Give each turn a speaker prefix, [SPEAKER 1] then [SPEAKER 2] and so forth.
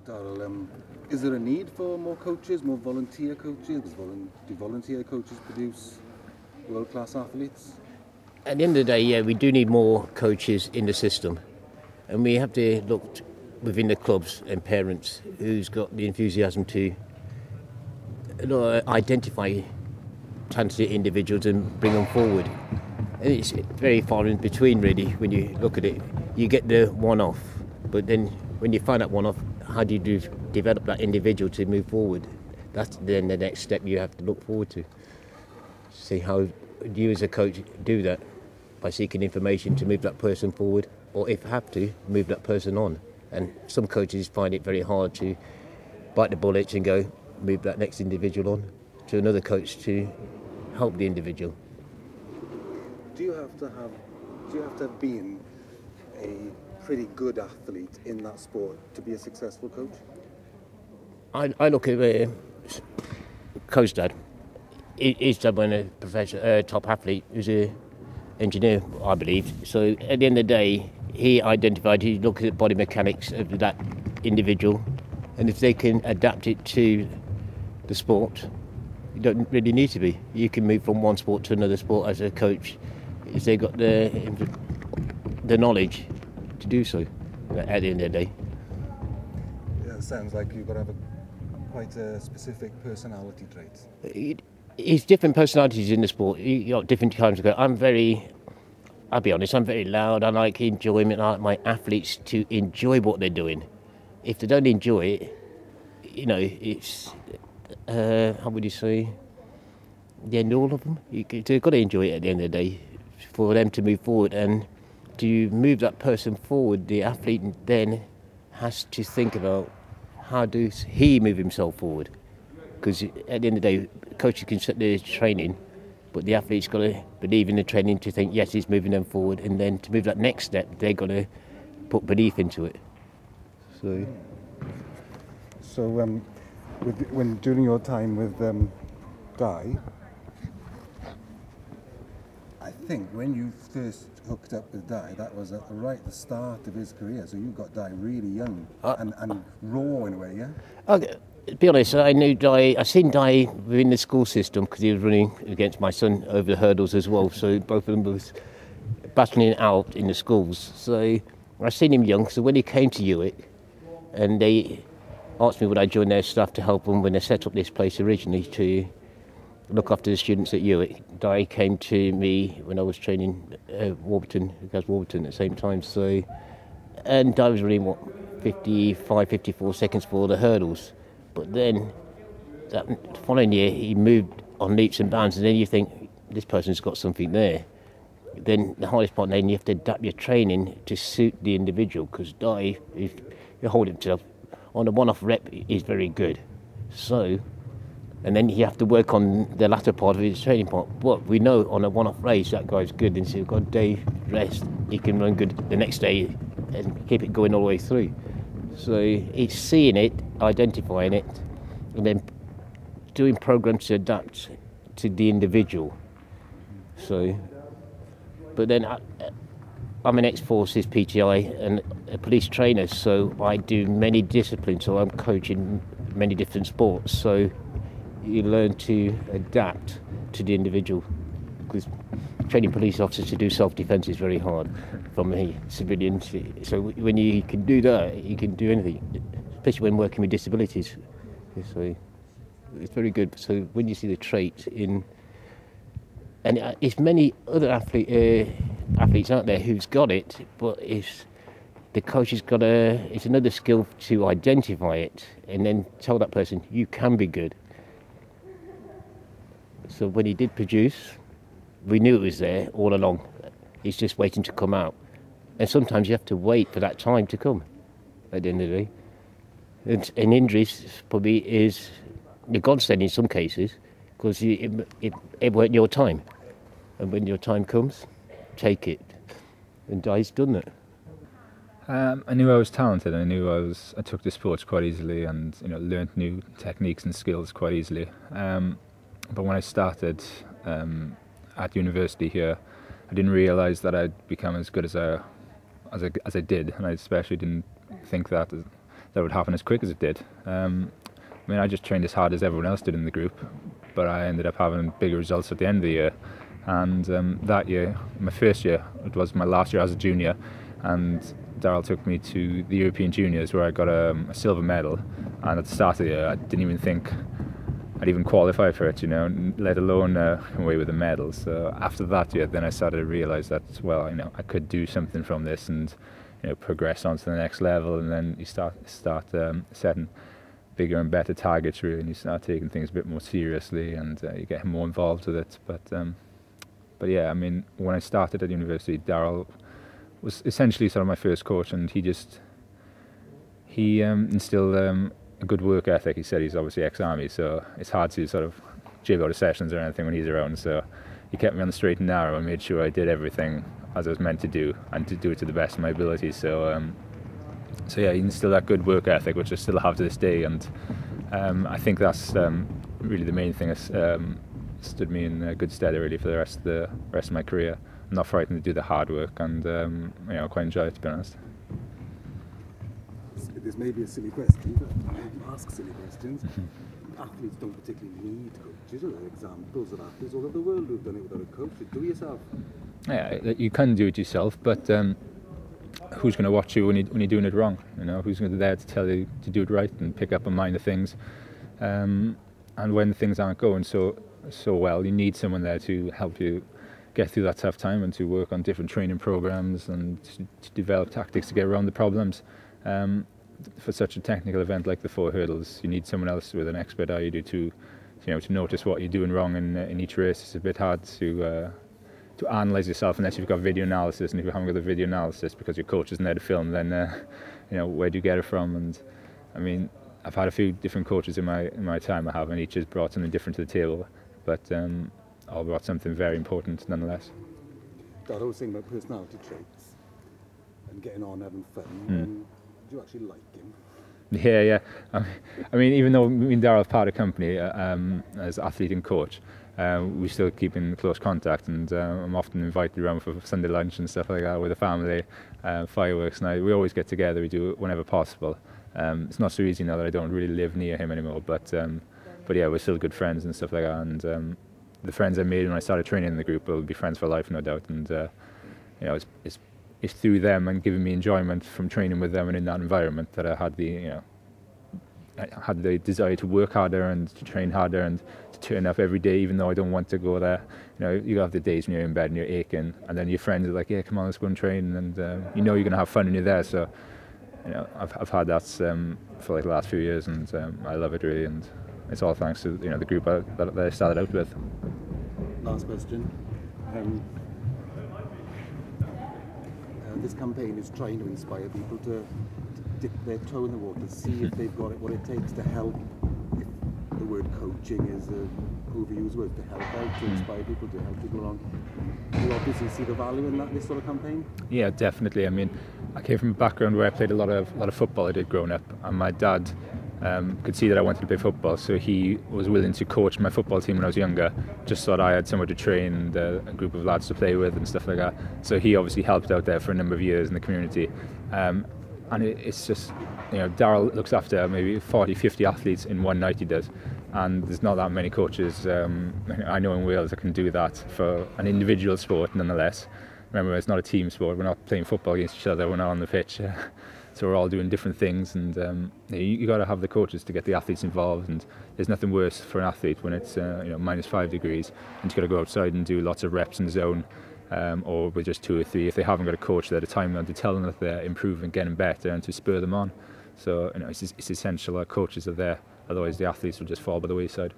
[SPEAKER 1] Darrell, is there a need for more coaches, more volunteer coaches? Do volunteer coaches produce world-class athletes?
[SPEAKER 2] At the end of the day, yeah, we do need more coaches in the system. And we have to look within the clubs and parents who's got the enthusiasm to identify talented individuals and bring them forward. And it's very far in between, really, when you look at it. You get the one-off, but then when you find that one-off, how do you develop that individual to move forward? That's then the next step you have to look forward to. See how you as a coach do that by seeking information to move that person forward, or if have to, move that person on. And some coaches find it very hard to bite the bullet and go, move that next individual on to another coach to help the individual.
[SPEAKER 1] Do you have to have been a pretty good athlete in that sport to be a successful coach?
[SPEAKER 2] I look at Coach Dad. His dad was a professional top athlete. He was an engineer, I believe. So at the end of the day, he looked at the body mechanics of that individual, and if they can adapt it to the sport, you don't really need to be. You can move from one sport to another sport as a coach if they've got the knowledge to do so at the end of the day.
[SPEAKER 1] Yeah, it sounds like you've got to have quite a specific personality traits.
[SPEAKER 2] It's different personalities in the sport. You got different kinds of go. I'll be honest, I'm very loud. I like enjoyment. I like my athletes to enjoy what they're doing. If they don't enjoy it, it's, how would you say, the end of all of them. They've got to enjoy it at the end of the day for them to move forward. And to move that person forward, the athlete then has to think about how does he move himself forward. Because at the end of the day, coaches can set the training, but the athlete's got to believe in the training to think, yes, he's moving them forward, and then to move that next step, they've got to put belief into it.
[SPEAKER 1] So when during your time with Dai, I think when you first hooked up with Dai, that was right at the start of his career. So you got Dai really young and raw in a way, yeah?
[SPEAKER 2] Okay. To be honest, I knew Dai. I seen Dai within the school system because he was running against my son over the hurdles as well. So both of them was battling it out in the schools. So I seen him young. So when he came to Hewitt, and they asked me would I join their staff to help them when they set up this place originally to look after the students at Hewitt. Dai came to me when I was training Warburton at the same time. So, and Dai was running 55, 54 seconds for the hurdles. But then, that following year, he moved on leaps and bounds, and then you think, this person's got something there. Then the hardest part, then you have to adapt your training to suit the individual, because Dai, if you hold himself, on a one-off rep, is very good. So, and then you have to work on the latter part of his training part. But we know on a one-off race, that guy's good, and so you've got a day rest, he can run good the next day and keep it going all the way through. So it's seeing it, identifying it, and then doing programs to adapt to the individual. So, but then I'm an ex-forces PTI and a police trainer, so I do many disciplines. So I'm coaching many different sports. So you learn to adapt to the individual, because training police officers to do self-defence is very hard from a civilian. So when you can do that, you can do anything, especially when working with disabilities. So it's very good. So when you see the traits in, and it's many other athletes out there who's got it, but it's the coach has got it's another skill to identify it and then tell that person you can be good. So when he did produce, we knew it was there all along. It's just waiting to come out. And sometimes you have to wait for that time to come at the end of the day. And injuries probably is a godsend in some cases, because it weren't your time. And when your time comes, take it. And Dai's done it.
[SPEAKER 3] I knew I was talented. I knew I took the sports quite easily, and learned new techniques and skills quite easily. But when I started at university here, I didn't realise that I'd become as good as I did, and I especially didn't think that that would happen as quick as it did. I mean, I just trained as hard as everyone else did in the group, but I ended up having bigger results at the end of the year. And that year, my first year, it was my last year as a junior, and Darrell took me to the European Juniors where I got a silver medal. And at the start of the year, I didn't even think I'd even qualify for it, you know, let alone come away with a medal. So after that year, then I started to realise that, well, you know, I could do something from this and, you know, progress on to the next level. And then you start setting bigger and better targets, really, and you start taking things a bit more seriously, and you get more involved with it. But yeah, I mean, when I started at university, Darrell was essentially sort of my first coach, and he instilled a good work ethic. He said he's obviously ex-army, so it's hard to sort of jib out of sessions or anything when he's around. So he kept me on the straight and narrow and made sure I did everything as I was meant to do, and to do it to the best of my ability. So yeah, he instilled that good work ethic, which I still have to this day, and I think that's really the main thing that's stood me in good stead, really, for the rest of my career. I'm not frightened to do the hard work, and you know, I quite enjoy it, to be honest.
[SPEAKER 1] This may be a silly question, but I ask silly questions. Athletes don't particularly need coaches. Are there examples of athletes all over the world who've done it without a coach? Do it yourself.
[SPEAKER 3] Yeah, you can do it yourself, but who's going to watch you when you're doing it wrong? You know, who's there to tell you to do it right and pick up on minor things? And when things aren't going so well, you need someone there to help you get through that tough time and to work on different training programs and to develop tactics to get around the problems. For such a technical event like the 4 hurdles, you need someone else with an expert eye to notice what you're doing wrong in each race. It's a bit hard to analyse yourself unless you've got video analysis, and if you haven't got the video analysis because your coach isn't there to film, then you know, where do you get it from? And I mean, I've had a few different coaches in my time, and each has brought something different to the table, but all brought something very important nonetheless.
[SPEAKER 1] Darrell was saying about personality traits and getting on, having fun. Do you actually like him?
[SPEAKER 3] Yeah. I mean, even though me and Darrell are part of the company as athlete and coach, we still keep in close contact, and I'm often invited around for Sunday lunch and stuff like that with the family, fireworks night. We always get together. We do it whenever possible. It's not so easy now that I don't really live near him anymore, but yeah, we're still good friends and stuff like that. And the friends I made when I started training in the group will be friends for life, no doubt. And you know, it's through them and giving me enjoyment from training with them and in that environment that I had the desire to work harder and to train harder and to turn up every day, even though I don't want to go there. You know, you have the days when you're in bed and you're aching, and then your friends are like, "Yeah, come on, let's go and train," and you know you're going to have fun when you're there. So, you know, I've had that for like the last few years, and I love it really, and it's all thanks to, you know, the group that I started out with.
[SPEAKER 1] Last question. This campaign is trying to inspire people to dip their toe in the water, see if they've got what it takes to help. If the word coaching is an overused word, to help out, to inspire people, to help people along. Do you obviously see the value in this sort of campaign? Yeah,
[SPEAKER 3] definitely. I mean, I came from a background where I played a lot of football. I did growing up, and my dad could see that I wanted to play football, so he was willing to coach my football team when I was younger, just so that I had somewhere to train and a group of lads to play with and stuff like that. So he obviously helped out there for a number of years in the community. And it's just, you know, Darrell looks after maybe 40, 50 athletes in one night, he does. And there's not that many coaches I know in Wales that can do that for an individual sport nonetheless. Remember, it's not a team sport. We're not playing football against each other. We're not on the pitch. So we're all doing different things, and you got to have the coaches to get the athletes involved. And there's nothing worse for an athlete when it's -5 degrees and you've got to go outside and do lots of reps in the zone, or with just 2 or 3. If they haven't got a coach there at the time, to tell them that they're improving, getting better, and to spur them on. So, you know, it's essential that coaches are there. Otherwise, the athletes will just fall by the wayside.